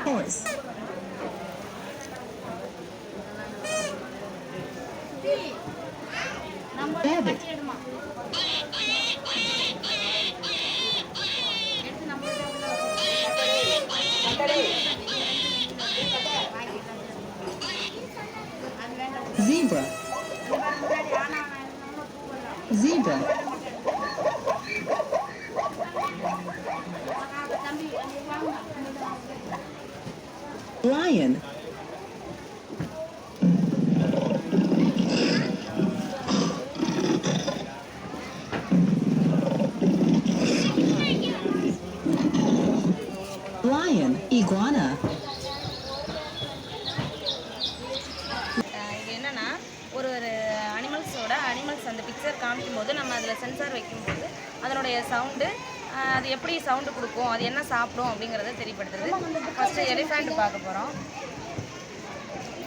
Horse. Rabbit. Zebra. Zebra. Lion. Lion. Iguana. இது என்னன்னா ஒரு அனிமல்ஸ் அந்த பிக்சர் காமிக்கும்போது நம்ம அதில் சென்சார் வைக்கும்போது அதனுடைய சவுண்டு அது எப்படி சவுண்டு கொடுக்கும், அது என்ன சாப்பிடும் அப்படிங்கிறத தெரியப்படுத்துது. ஃபஸ்ட்டு எலிஃபண்ட் பார்க்க போகிறோம்.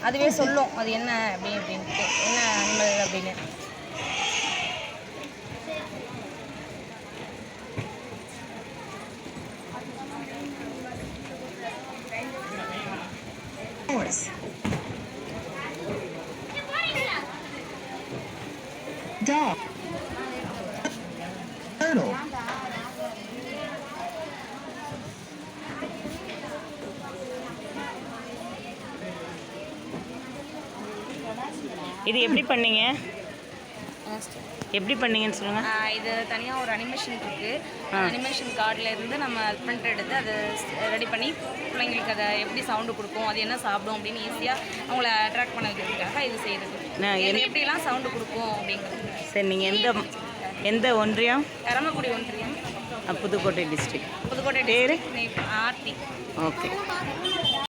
அதுவே சொல்லும் அது என்ன அப்படின்ட்டு என்ன அனிமல் அப்படின்னு. Horse. Dog. Turtle. இது எப்படி பண்ணீங்க? எப்படி பண்ணீங்கன்னு சொல்லுங்கள். இது தனியாக ஒரு அனிமேஷன் இருக்குது. அனிமேஷன் கார்டில் இருந்து நம்ம பிரிண்ட் எடுத்து அதை ரெடி பண்ணி பிள்ளைங்களுக்கு அதை எப்படி சவுண்டு கொடுக்கும், அது என்ன சாப்பிடும் அப்படின்னு ஈஸியாக அவங்கள அட்ராக்ட் பண்ண வைக்கிறதுக்காக இது செய்கிறது. எப்படிலாம் சவுண்டு கொடுக்கும் அப்படிங்கிறது. சரி, நீங்கள் எந்த ஒன்றியம்? தரமக்குடி ஒன்றியம், புதுக்கோட்டை டிஸ்ட்ரிக்ட். புதுக்கோட்டை பேர் ஆர்த்தி. ஓகே.